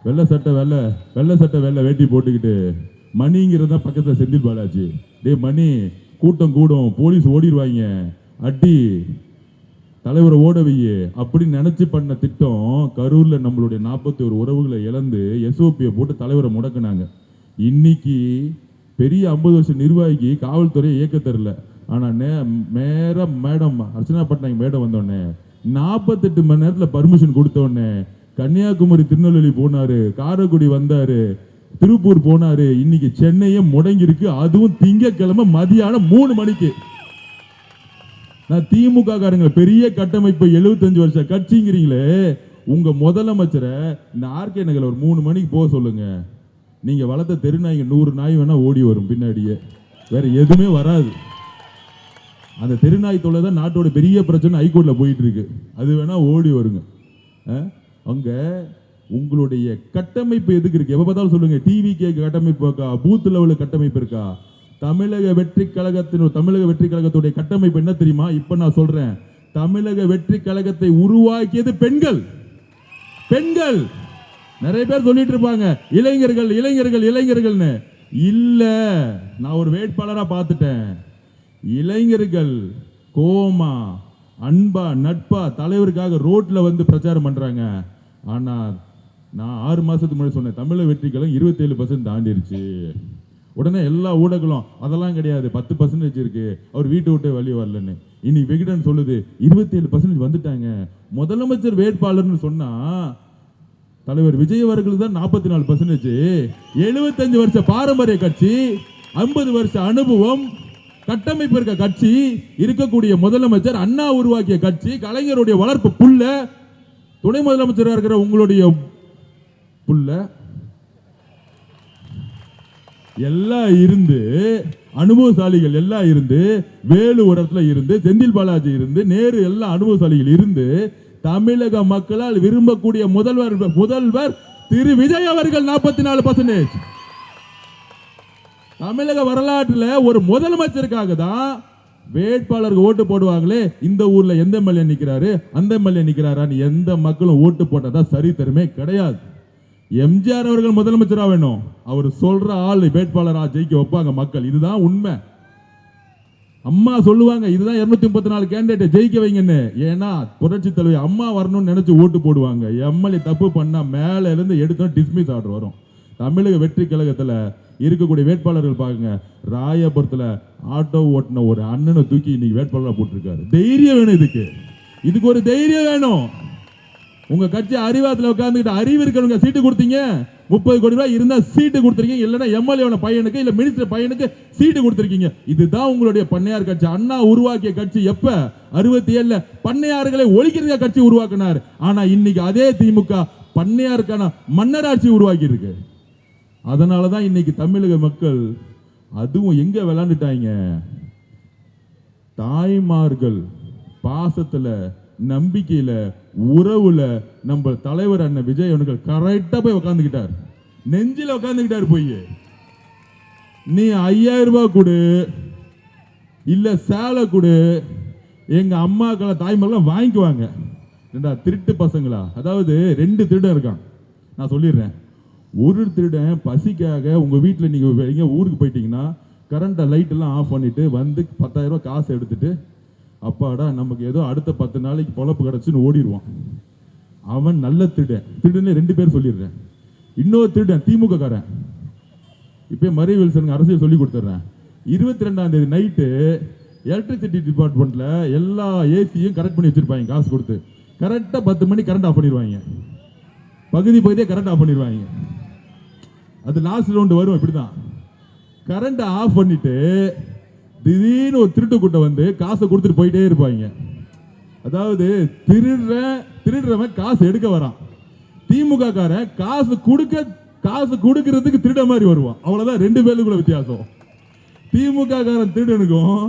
வெள்ளை சட்டை வெள்ளை வேட்டி போட்டுக்கிட்டு, மணிங்கிறது தான் பக்கத்தில் செந்தில் பாலாஜி, டே மணி கூட்டம் கூடும், போலீஸ் ஓடிடுவாங்க, அடி தலைவரை ஓட வையே அப்படின்னு நினைச்சு பண்ண திட்டம். கரூர்ல நம்மளுடைய 41 உறவுகளை இழந்து எஸ்ஓபியை போட்டு தலைவரை முடக்குனாங்க. இன்னைக்கு பெரிய 50 வருஷம் நிர்வாகி காவல்துறையை இயக்க தரல. ஆனா மேடம் அர்ச்சனா பட்நாயக் மேடம் வந்தோடனே 48 மணி நேரத்துல பர்மிஷன் கொடுத்தோடனே கன்னியாகுமரி திருநெல்வேலி போனாரு, காரைக்குடி வந்தாரு, திருப்பூர் போனாரு. இன்னைக்கு சென்னையே முடங்கி இருக்கு, அதுவும் திங்கட்கிழமை மதியானம் 3 மணிக்கு. நான் திமுக காரங்க பெரிய கட்டமைப்பு 75 வருஷம் கட்சிங்கிறீங்களே, உங்க முதலமைச்சரை இந்த ஆர்கே நகர்ல ஒரு 3 மணிக்கு போக சொல்லுங்க. நீங்க வளர்த்த தெருநாய்ங்க 100 நாய் வேணா ஓடி வரும் பின்னாடியே, வேற எதுவுமே வராது. அந்த தெருநாய் தொல்லை தான் நாட்டோட பெரிய பிரச்சனை, ஹைகோர்ட்ல போயிட்டு இருக்கு. அது வேணா ஓடி வருங்க. அங்க உங்களுடைய கட்டமைப்பு எதுக்கு இருக்கு? எப்ப பார்த்தாலும் சொல்லுங்க டிவி கேக்கு கட்டமைப்பு இருக்கா, பூத் லெவல் கட்டமைப்பு இருக்கா? தமிழக வெற்றி கழகத்துடைய கட்டமைப்பு என்ன தெரியுமா? இப்ப நான் சொல்றேன், தமிழக வெற்றி கழகத்தை உருவாக்கியது பெண்கள். நிறைய பேர் சொல்லிட்டு இருப்பாங்க இளைஞர்கள்னு. இல்ல, நான் ஒரு வேட்பாளரா பார்த்துட்டேன். இளைஞர்கள் கோமா அன்பா நட்பா தலைவருக்காக ரோட்ல பிரச்சாரம் பண்றாங்க. ஆனா நான் 6 மாசத்துக்கு முன்னாடி சொன்னேன், தமிழக வெற்றி கழகம் 27% தாண்டிருச்சு. உடனே எல்லா ஊடகங்களும் அதெல்லாம் கிடையாது, 10% இருக்கு, அவர் வீட்டை விட்டு வெளியே வரலன்னு. இனி விகடன் சொல்லுது 27% வந்துட்டாங்க. முதலமைச்சர் வேட்பாளர்னு சொன்னா தலைவர் விஜய் அவர்கள் தான் 44%. 75 வருஷ பாரம்பரிய கட்சி, 50 வருஷ அனுபவம், கட்டமைப்பு இருக்க கட்சி, இருக்கக்கூடிய முதலமைச்சர், அண்ணா உருவாக்கிய கட்சி, கலைஞருடைய வளர்ப்பு புள்ள, துணை முதலமைச்சராக இருக்கிற உங்களுடைய புள்ள எல்லாம் இருந்து, அனுபவசாலிகள் எல்லாம் இருந்து, வேலு ஒரு இடத்துல இருந்து, செந்தில் பாலாஜி இருந்து, நேரு எல்லா அனுபவசாலிகள் இருந்து, தமிழக மக்களால் விரும்பக்கூடிய முதல்வர் திரு விஜய் அவர்கள் 44%. தமிழக வரலாற்றுல ஒரு முதலமைச்சருக்காக தான் வேட்பாளருக்கு ஓட்டு போடுவாங்களே, இந்த ஊர்ல எந்த எம்எல்ஏ நிக்கிறாரு அந்த எம்எல்ஏ நிக்கிறாரான்னு எந்த மக்களும் ஓட்டு போட்டதா சரித்திரமே கிடையாது. எம்ஜிஆர் அவர்கள் முதலமைச்சரா வேணும், அவர் சொல்ற ஆள் வேட்பாளரா ஜெயிக்க வைப்பாங்க மக்கள், இதுதான் உண்மை. அம்மா சொல்லுவாங்க இதுதான் 234 கேண்டிடேட் ஜெயிக்க வைங்கன்னு. ஏன்னா புரட்சி தலைவி அம்மா வரணும்னு நினைச்சு ஓட்டு போடுவாங்க. எம்எல்ஏ தப்பு பண்ணா மேல இருந்து எடுத்தோம் டிஸ்மிஸ் ஆர்டர் வரும். தமிழக வெற்றி கழகத்துல இருக்கக்கூடிய வேட்பாளர்கள் பாருங்க, ராயபுரத்துல ஆட்டோ ஓட்டின ஒரு அண்ணனை தூக்கி இன்னைக்கு வேட்பாளராக போட்டிருக்காரு. தைரியம் வேணும், இதுக்கு ஒரு தைரியம் வேணும். உங்க கட்சி அறிவாத்துல உட்கார்ந்துகிட்டு அறிவு இருக்கிறவங்க சீட்டு கொடுத்தீங்க. 30 கோடி ரூபாய் இருந்தா சீட்டு கொடுத்திருக்கீங்க, இல்லைன்னா எம்எல்ஏ பையனுக்கு இல்ல மினிஸ்டர் பையனுக்கு சீட்டு கொடுத்திருக்கீங்க. இதுதான் உங்களுடைய பண்ணையார் கட்சி. அண்ணா உருவாக்கிய கட்சி எப்ப 67 பண்ணையார்களை ஒழிக்கிறதுக்காக கட்சி உருவாக்கினார். ஆனா இன்னைக்கு அதே திமுக பண்ணையாருக்கான மன்னராட்சி உருவாக்கி இருக்கு. அதனாலதான் இன்னைக்கு தமிழக மக்கள் அதுவும் எங்க விளையாண்டுட்டாங்க, தாய்மார்கள் பாசத்துல நம்பிக்கையில உறவுல நம்ம தலைவர் அண்ணன் விஜய் அவர்கள் கரெக்டா போய் உட்கார்ந்துகிட்டார், நெஞ்சில உட்கார்ந்துகிட்டார். போய் நீ 5000 ரூபாய் கொடு இல்ல சேலை கொடு, எங்க அம்மாக்களை தாய்மார்கள் வாங்கிக்குவாங்க. திருட்டு பசங்களா? அதாவது 2 திருடன் இருக்கான். நான் சொல்லிடுறேன். ஒரு திருடன் பசிக்காக உங்க வீட்டில் நீங்க ஊருக்கு போயிட்டீங்கன்னா கரண்ட் லைட் எல்லாம் ஆஃப் பண்ணிட்டு வந்து 10,000 ரூபாய் காசு எடுத்துட்டு அப்பாடா நமக்கு ஏதோ அடுத்த 10 நாளைக்கு பொழப்பு கிடைச்சுன்னு ஓடிடுவான். அவன் நல்ல திருடன். திருடனே 2 பேர் சொல்லிடுறேன். இன்னொரு திருடன் திமுக காரன். இப்ப மரிய வில்சனுக்கு அரசியல் சொல்லி கொடுத்துட்றேன். 22ஆம் தேதி நைட்டு எலக்ட்ரிசிட்டி டிபார்ட்மெண்ட்ல எல்லா ஏசியும் கரெக்ட் பண்ணி வச்சிருப்பாங்க காசு கொடுத்து. கரெக்டா 10 மணி கரண்ட் ஆஃப் பண்ணிடுவாங்க. பகுதியே கரண்ட் ஆஃப் பண்ணிடுவாங்க. அது லாஸ்ட் ரவுண்ட் வரும். இப்படிதான் கரண்ட் ஆஃப் பண்ணிட்டு திடீர்னு ஒரு திருட்டு கூட்டம் வந்து காசை கொடுத்துட்டு போயிட்டே இருப்பாங்க. அதாவது திருடுறவன் காசு எடுக்க வரான், திமுக காரன் காசு கொடுக்கறதுக்கு திருட மாதிரி வருவான். அவ்வளவுதான் 2 பேருக்குள்ள வித்தியாசம். திமுக காரன் திருடனுக்கும்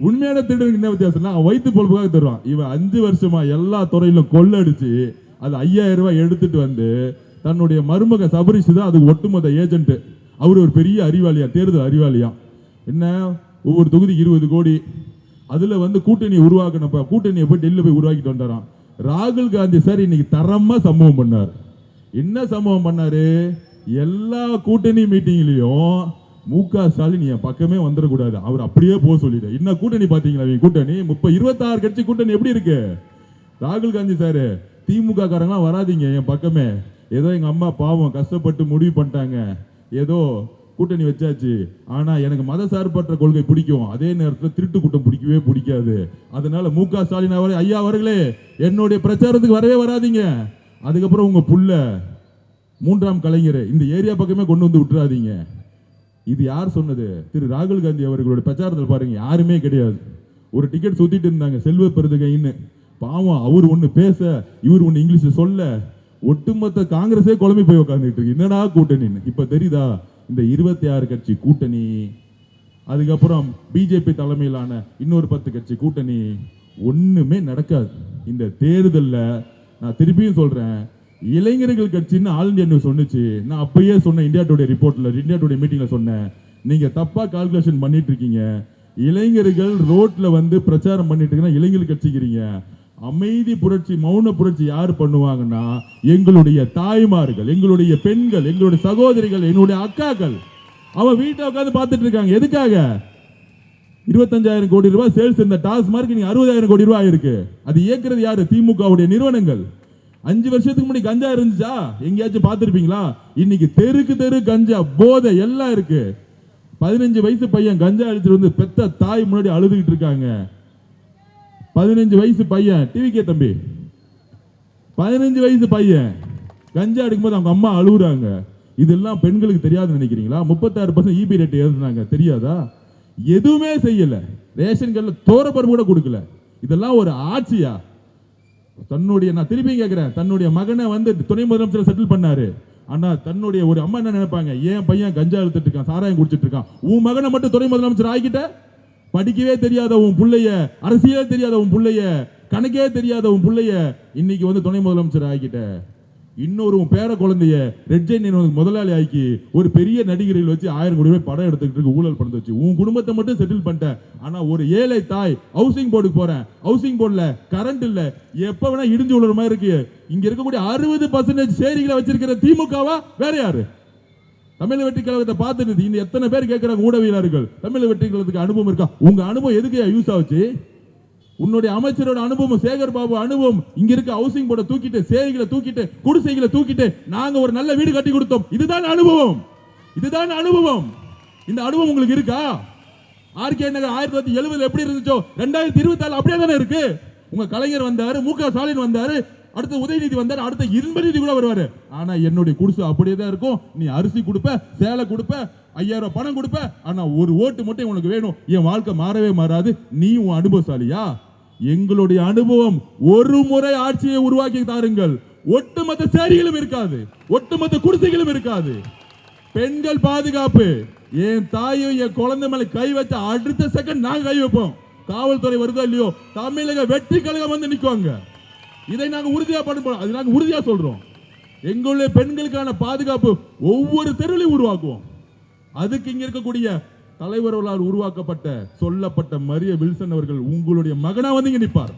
உண்மையான திருடனுக்கு என்ன வித்தியாசம்னா, வயிற்று பொழுப்புக்காக தருவான். இவன் 5 வருஷமா எல்லா துறையிலும் கொள்ளடிச்சு அது 5000 ரூபாய் எடுத்துட்டு வந்து தன்னுடைய மருமக சபரிஷ் தான் அதுக்கு ஒட்டுமொத்த ஏஜென்ட். அவர் ஒரு பெரிய அறிவாளியா, தேர்தல் அறிவாளியா. என்ன ஒவ்வொரு தொகுதி 20 கோடி, அதுல வந்து கூட்டணி உருவாக்கினப்ப கூட்டணியை போய் டெல்லியில் போய் உருவாக்கிட்டு வந்தாராம். ராகுல் காந்தி சார் இன்னைக்கு தரமா சம்பவம் பண்ணார். என்ன சம்பவம் பண்ணாரு? எல்லா கூட்டணி மீட்டிங்லயும் முக ஸ்டாலின் என் பக்கமே வந்துடக்கூடாது, அவர் அப்படியே போக சொல்லிடு. என்ன கூட்டணி பாத்தீங்களா? கூட்டணி 26 கட்சி கூட்டணி எப்படி இருக்கு? ராகுல் காந்தி சார் திமுக காரங்களாம் வராதிங்க என் பக்கமே, ஏதோ எங்க அம்மா பாவம் கஷ்டப்பட்டு முடிவு பண்ணிட்டாங்க, ஏதோ கூட்டணி வச்சாச்சு, ஆனா எனக்கு மத சார்பற்ற கொள்கை பிடிக்கும், அதே நேரத்தில் திருட்டு கூட்டம் பிடிக்கவே பிடிக்காது, அதனால முக ஸ்டாலின் ஐயா அவர்களே என்னுடைய பிரச்சாரத்துக்கு வரவே வராதிங்க. அதுக்கப்புறம் உங்க புள்ள 3ஆம் கலைஞர் இந்த ஏரியா பக்கமே கொண்டு வந்து விட்டுறாதீங்க. இது யார் சொன்னது? திரு ராகுல் காந்தி அவர்களுடைய பிரச்சாரத்தில் பாருங்க, யாருமே கிடையாது. ஒரு டிக்கெட் சுத்திட்டு இருந்தாங்க செல்வ பெருதுகைன்னு. பாவம் அவர் ஒண்ணு பேச இவர் ஒண்ணு இங்கிலீஷ் சொல்ல ஒட்டுமொத்த காங்கிரஸே குழம்பி போய் உட்கார்ந்துட்டு இருக்கு. என்னடா கூட்டணின்னு இப்ப தெரியுதா? இந்த 26 கட்சி கூட்டணி, அதுக்கப்புறம் பிஜேபி தலைமையிலான இன்னொரு 10 கட்சி கூட்டணி, ஒண்ணுமே நடக்காது இந்த தேர்தல்ல. நான் திருப்பியும் சொல்றேன், இளைஞர்கள் கட்சின்னு ஆல் இந்தியா நியூஸ் சொன்னுச்சு. நான் அப்பயே சொன்னேன், இந்தியா டுடே ரிப்போர்ட்ல, இந்தியா டுடே மீட்டிங்ல சொன்னேன், நீங்க தப்பா கால்குலேஷன் பண்ணிட்டு இருக்கீங்க. இளைஞர்கள் ரோட்ல வந்து பிரச்சாரம் பண்ணிட்டு இருக்கீங்கன்னா இளைஞர்கள் கட்சிக்கிறீங்க. அமைதி புரட்சி, மௌன புரட்சி யார் பண்ணுவாங்கன்னா எங்களுடைய தாய்மார்கள், எங்களுடைய பெண்கள், எங்களுடைய சகோதரிகள், என்னுடைய அக்காக்கள். அவன் வீட்டை உட்காந்து பார்த்துட்டு இருக்காங்க. எதுக்காக? 25,000 கோடி ரூபாய் சேல்ஸ் இந்த டாஸ்மார்க் நீங்க 60,000 கோடி ரூபாய் இருக்கு. அது இயக்குறது யாரு? திமுகவுடைய நிறுவனங்கள். 5 வருஷத்துக்கு முன்னாடி கஞ்சா இருந்துச்சா? எங்கேயாச்சும் பார்த்திருப்பீங்களா? இன்னைக்கு தெருக்கு தெரு கஞ்சா, போதை எல்லாம் இருக்கு. 15 வயசு பையன் கஞ்சா அடிச்சுட்டு வந்து பெத்த தாய் முன்னாடி அழுதுகிட்டு இருக்காங்க. 15 வயசு பையன், டிவிக்கே தம்பி, 15 வயசு பையன் கஞ்சா அடிக்கும்போது அவங்க அம்மா அழுகுறாங்க. இதெல்லாம் பெண்களுக்கு தெரியாதுன்னு நினைக்கிறீங்களா? 36% ஈபி ரேட் ஏறுனாங்க, தெரியாதா? எதுவுமே செய்யல. ரேஷன் கார்டுல தோரப்பருப்பு கூட கொடுக்கல. இதெல்லாம் ஒரு ஆட்சியா? தன்னுடைய, நான் திருப்பி கேட்கிறேன், தன்னுடைய மகனை வந்து துணை முதலமைச்சர் செட்டில் பண்ணாரு. ஆனா தன்னுடைய ஒரு அம்மா என்ன நினைப்பாங்க? ஏன் பையன் கஞ்சா எடுத்துட்டு இருக்கான், சாராயம் குடிச்சிட்டு இருக்கான், உன் மகனை மட்டும் துணை முதலமைச்சர் ஆகிட்ட, படிக்கவே தெரியாத உன் புள்ளைய, அரசியலே தெரியாத உன் புள்ளைய, கணக்கே தெரியாத உன் புள்ளைய இன்னைக்கு வந்து துணை முதலமைச்சர் ஆகிட்ட. இன்னொரு உன் பேர குழந்தைய ரெட் ஜெயின் முதலாளி ஆக்கி ஒரு பெரிய நடிகர்கள் வச்சு 1000 கோடி ரூபாய் படம் எடுத்துக்கிட்டு ஊழல் பண்ணி வச்சு உன் குடும்பத்தை மட்டும் செட்டில் பண்ணிட்டேன். ஆனா ஒரு ஏழை தாய் ஹவுசிங் போர்டுக்கு போறேன், ஹவுசிங் போர்டுல கரண்ட் இல்ல, எப்ப வேணா இடிஞ்சு விழுற மாதிரி இருக்கு. இங்க இருக்கக்கூடிய 60% சேரிகளை வச்சிருக்கிற திமுகவா வேற யாரு? தமிழ் வெற்றி கழகத்தை பார்த்துட்டு இந்த எத்தனை பேர் கேட்கிறாங்க ஊடகவியலாளர்கள், தமிழ் வெற்றி கழகத்துக்கு அனுபவம் இருக்கா? உங்க அனுபவம் எதுக்கு யூஸ் ஆச்சு? உன்னுடைய அமைச்சரோட அனுபவம், சேகர் பாபு அனுபவம், இங்க இருக்க ஹவுசிங் போர்டை தூக்கிட்டு, சேரிகளை தூக்கிட்டு, குடிசைகளை தூக்கிட்டு நாங்க ஒரு நல்ல வீடு கட்டி கொடுத்தோம். இதுதான் அனுபவம், இதுதான் அனுபவம். இந்த அனுபவம் உங்களுக்கு இருக்கா? ஆர்கே நகர் 1970 எப்படி இருந்துச்சோ 2024 அப்படியே தானே இருக்கு. உங்க கலைஞர் வந்தாரு, முக ஸ்டாலின் வந்தாரு, அடுத்து உதயநிதி வந்தார், அடுத்த இன்பநிதி கூட வருவாரு. ஆனா என்னுடைய குடிசை அப்படியே தான் இருக்கும். நீ அரிசி கொடுப்ப, சேலை கொடுப்ப, 5000 ரூபாய் பணம் கொடுப்ப, ஆனா ஒரு ஓட்டு மட்டும் உனக்கு வேணும். என் வாழ்க்கை மாறவே மாறாது. நீ உன் அனுபவசாலியா? எங்களுடைய அனுபவம், ஒரு முறை ஆட்சியை உருவாக்கி தாருங்கள். ஒட்டுமொத்த சேரிகளும் இருக்காது, ஒட்டுமொத்த குடிசைகளும் இருக்காது. பெண்கள் பாதுகாப்பு, என் தாயும் என் குழந்தை மேல கை வச்ச அடுத்த செகண்ட் நாங்க கை வைப்போம். காவல்துறை வருதோ இல்லையோ, தமிழக வெற்றி கழகம் வந்து நிக்குவாங்க. இதை நாங்க உறுதியா பண்ணுவோம், அது நாங்க உறுதியா சொல்றோம். எங்களுடைய பெண்களுக்கான பாதுகாப்பு ஒவ்வொரு தெருவிலையும் உருவாக்குவோம். அதுக்கு இங்க இருக்கக்கூடிய தலைவர்களால் உருவாக்கப்பட்ட சொல்லப்பட்ட மரிய வில்சன் அவர்கள் உங்களுடைய மகனா வந்து இங்க நிற்பார்.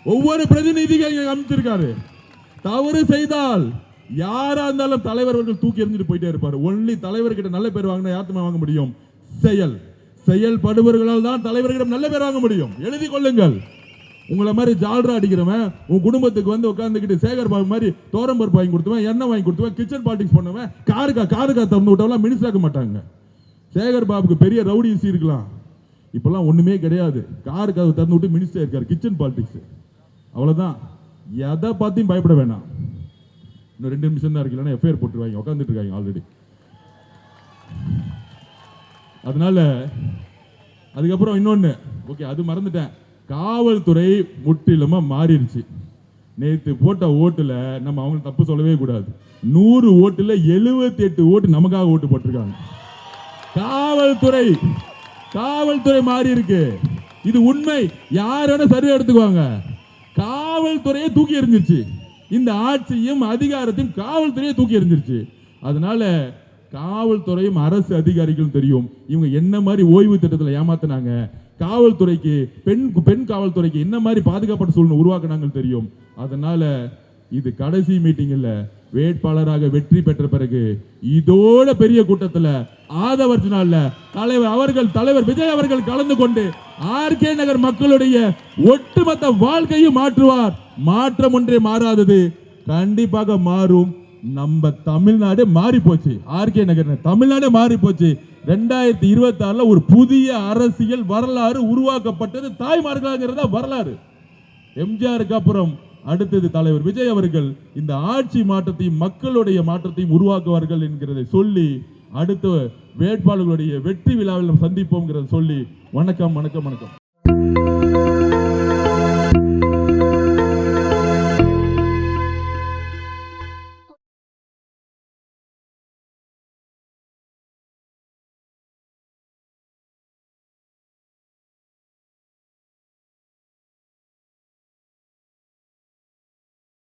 ஒவ்வொரு பிரதிநிதிகள் அமைச்சிருக்காரு. தவறு செய்தால் யாரா இருந்தாலும் தலைவர் அவர்கள் தூக்கி எறிஞ்சிட்டு போயிட்டே இருப்பார். ஒன்லி தலைவர்கிட்ட நல்ல பேர் வாங்கினா யாருமே வாங்க முடியும்? செயல்படுபவர்களால் தான் தலைவர்களிடம் நல்ல பேர் வாங்க முடியும். எழுதி கொள்ளுங்கள். உங்களை மாதிரி ஜால்ரா அடிக்கிறவன் உன் குடும்பத்துக்கு வந்து உட்காந்துக்கிட்டு சேகர் பாபு மாதிரி தோரம்பருப்பு வாங்கி கொடுத்துவேன், எண்ணெய் வாங்கி கொடுத்துவேன், கிச்சன் பாலிடிக்ஸ் பண்ணுவேன், காருக்கா திறந்து விட்டவெல்லாம் மினிஸ்டர் ஆக்க மாட்டாங்க. சேகர் பாபுக்கு பெரிய ரவுடி ஈஸி இருக்கலாம், இப்பெல்லாம் ஒண்ணுமே கிடையாது. காருக்காக திறந்து விட்டு மினிஸ்டர் இருக்காரு. கிச்சன் பாலிடிக்ஸ் அவ்வளவுதான். எதை பார்த்தையும் பயப்பட வேணாம். இன்னும் 2 நிமிஷம் தான் இருக்கு, இல்லைன்னா எஃப்ஐஆர் போட்டுருவாங்க. உட்காந்துட்டு இருக்காங்க ஆல்ரெடி. அதனால அதுக்கப்புறம் இன்னொன்னு, ஓகே அது மறந்துட்டேன், காவல்துறை முற்றிலுமா மாறிடுச்சு. நேற்று போட்ட ஓட்டுல நம்ம அவங்க தப்பு சொல்லவே கூடாது. 100 ஓட்டுல 78 ஓட்டு நமக்காக ஓட்டு போட்டிருக்காங்க. காவல்துறை மாறி இருக்கு. இது உண்மை. யாரோட சரியா எடுத்துக்குவாங்க. காவல்துறையை தூக்கி எறிஞ்சிருச்சு. இந்த ஆட்சியும் அதிகாரத்தையும் காவல்துறையை தூக்கி எறிஞ்சிருச்சு. அதனால காவல்துறையும் அரசு அதிகாரிகளும் தெரியும் இவங்க என்ன மாதிரி ஓய்வு திட்டத்தில் ஏமாத்தினாங்க, காவல்துறைக்கு பெண் காவல்துறைக்கு என்ன மாதிரி பாதுகாப்பு சூழ்நிலை உருவாக்குனாங்க தெரியும். அதனால இது கடைசி மீட்டிங் இல்ல, வேட்பாளராக வெற்றி பெற்ற பிறகு இதோட பெரிய கூட்டத்தில் ஆதவர்ஜினால தலைவர் விஜய் அவர்கள் கலந்து கொண்டு ஆர்கே நகர் மக்களுடைய ஒட்டுமொத்த வாழ்க்கையும் மாற்றுவார். மாற்றம் ஒன்றே மாறாதது, கண்டிப்பாக மாறும். நம்ம தமிழ்நாடு மாறி போச்சு. ஆர்கே நகர் தமிழ்நாடு மாறி போச்சு. 2026 ஒரு புதிய அரசியல் வரலாறு உருவாக்கப்பட்டது. தாய்மார்களாக வரலாறு. எம்ஜிஆருக்கு அப்புறம் அடுத்தது தலைவர் விஜய் அவர்கள் இந்த ஆட்சி மாற்றத்தையும் மக்களுடைய மாற்றத்தையும் உருவாக்குவார்கள் என்கிறதை சொல்லி அடுத்த வேட்பாளர்களுடைய வெற்றி விழாவில் சந்திப்போம் சொல்லி வணக்கம்.